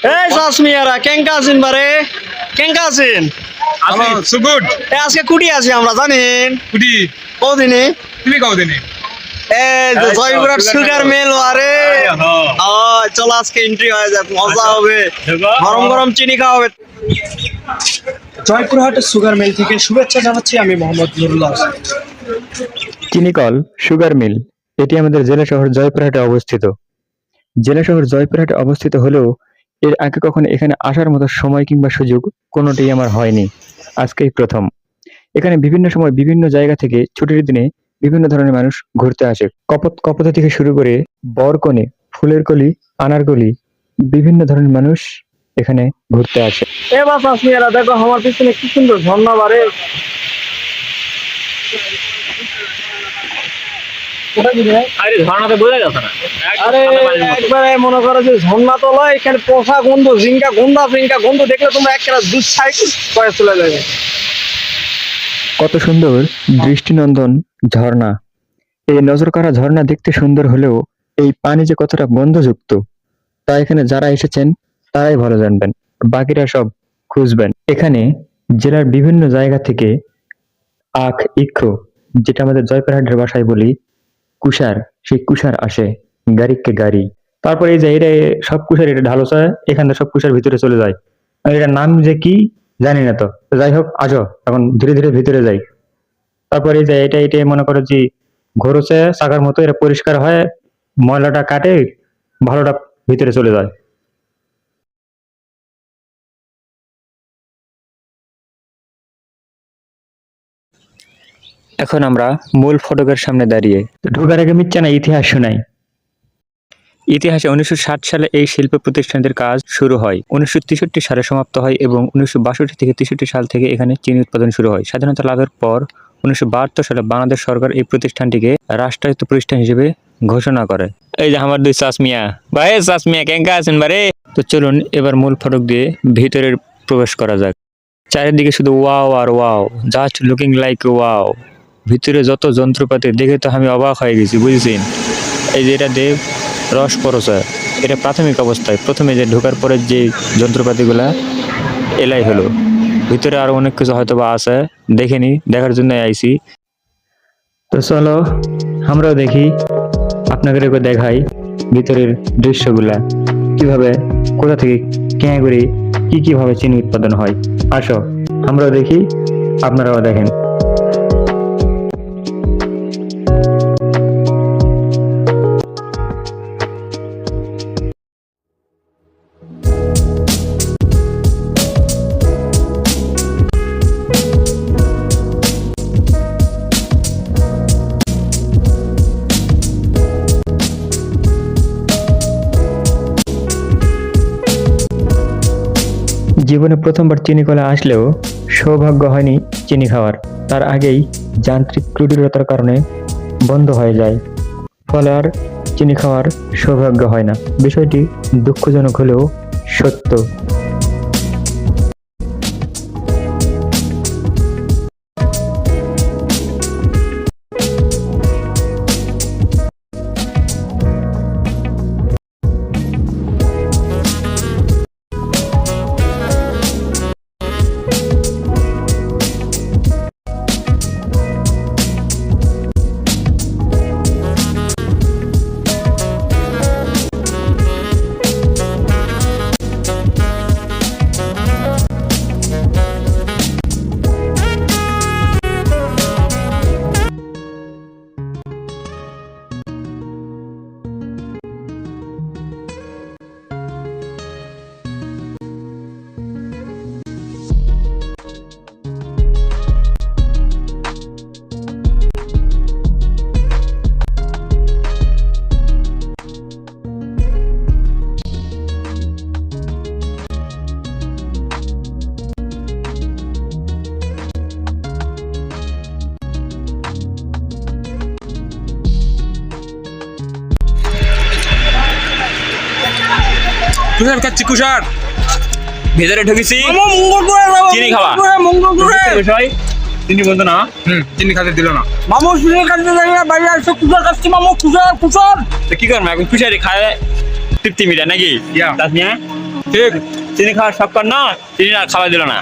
এই সাসমিয়ারা কেঙ্কা আছেন বারে কেঙ্কা আছেন সো গুড আজকে কুটি আছি আমরা জানেন কুটি কদিনে তুমি কদিনে এই যে জয়পুরহাট সুগার মিল আরে চলো আজকে এন্ট্রি হয়ে যাক মজা হবে গরম গরম চিনি খাওয়া হবে জয়পুরহাট সুগার মিল থেকে শুভেচ্ছা জানাচ্ছি আমি মোহাম্মদ নুরুল্লাহ হোসেন। চিনিকল সুগার মিল এটি আমাদের জেলা শহর জয়পুরহাটে অবস্থিত। জেলা শহর জয়পুরহাটে অবস্থিত হলেও এর আগে কখনো এখানে আসার মতো সময় কিংবা সুযোগ কোনোটাই আমার হয়নি, আজকেই প্রথম। এখানে বিভিন্ন সময় বিভিন্ন জায়গা থেকে ছুটির দিনে বিভিন্ন ধরনের মানুষ ঘুরতে আসে। কপোতা থেকে শুরু করে বরকনে, ফুলের কলি, আনারকলি বিভিন্ন ধরনের মানুষ এখানে ঘুরতে আসে। এবার সাসমিয়ারা দেখো আমার পিছনে কি সুন্দর ঝর্ণা বারে আরে ঝর্ণাতে বোঝা যাচ্ছে না। আরে একবারে মনে করো যে ঝর্ণা তো লয় এখানে পোষা গন্ধ জিঙ্কা গন্ধ দেখলে তোমরা একটা দুঃসাহস করে চলে যাবে। কত সুন্দর দৃষ্টিনন্দন ঝর্ণা। এই নজর কাড়া ঝর্ণা দেখতে সুন্দর হলেও এই পানি যে কতটা গন্ধযুক্ত তা এখানে যারা এসেছেন তারাই ভালো জানবেন, বাকিরা সব খুঁজবেন। এখানে জেলার বিভিন্ন জায়গা থেকে আখ ইক্ষু, যেটা আমাদের জয়পুরহাটের ভাষায় বলি কুষার, সেই কুষার আসে গাড়িকে গাড়ি। তারপরে এই যে এটা সব কুষার এটা ঢালোসা, এখান থেকে সব কুষার ভিতরে চলে যায়। আর এটার নাম যে কি জানি না, তো যাই হোক আসো এখন ধীরে ধীরে ভিতরে যাই। তারপরে এই যে এটা মনে করো যে ঘোরছে চাকার মতো, এটা পরিষ্কার হয়, ময়লাটা কাটে, ভালোটা ভিতরে চলে যায়। এখন আমরা মূল ফটকের সামনে দাঁড়িয়ে ঢোকার আগে মিথ্যা না ইতিহাস শোনাই। ইতিহাসে 1960 সালে এই শিল্প প্রতিষ্ঠানটির কাজ শুরু হয়, 1963 সালে সমাপ্ত হয় এবং 1962 থেকে 63 সাল থেকে এখানে চিনি উৎপাদন শুরু হয়। স্বাধীনতা লাভের পর 1972 সালে বাংলাদেশ সরকার এই প্রতিষ্ঠানটিকে রাষ্ট্রায়ত্ত প্রতিষ্ঠান হিসেবে ঘোষণা করে। এই যে আমার দুই চাচমিয়া ভাই, চাচমিয়া কেঙ্কা আছেন বারে। তো চলুন এবার মূল ফটক দিয়ে ভিতরে প্রবেশ করা যাক। চারিদিকে শুধু ওয়াও আর wow, just looking like wow. ভিতরে যত যন্ত্রপাতি দেখে তো আমি অবাক হয়ে গেছি, বুঝেছেন। এই যে এটা দেব রস পরচা, এটা প্রাথমিক অবস্থায়, প্রথমে যে ঢোকার পরে যে যন্ত্রপাতিগুলা এলাই হলো। ভিতরে আরো অনেক কিছু হয়তো বা আছে, দেখেনি, দেখার জন্য আইছি। তো চলো আমরাও দেখি, আপনাদের দেখাই ভিতরের দৃশ্যগুলা, কিভাবে কোথা থেকে কেঁ করে কিভাবে চিনি উৎপাদন হয়। আসো আমরাও দেখি, আপনারাও দেখেন। জীবনে প্রথমবার চিনি কলা আসলেও সৌভাগ্য হয়নি চিনি খাওয়ার। তার আগেই যান্ত্রিক ত্রুটিরতার কারণে বন্ধ হয়ে যায়, ফলে আর চিনি খাওয়ার সৌভাগ্য হয় না। বিষয়টি দুঃখজনক হলেও সত্য। কুষার খাচ্ছি কুষার ভিতরে ঢুকেছি চিনি খাওয়া বিষয়, চিনি বন্ধু না চিনি খাতে দিল না। মামু সুযোগ কাটতে যাই না, বাইরে আসো কুষার কাটছি মামু, কুষার। তো কি করবো এখন, খুশারি খায় তৃপ্তি মিটা নাকি Yeah. চাচমিয়া। ঠিক চিনি খাওয়ার শখ কর না, চিনি আর খাওয়া দিল না।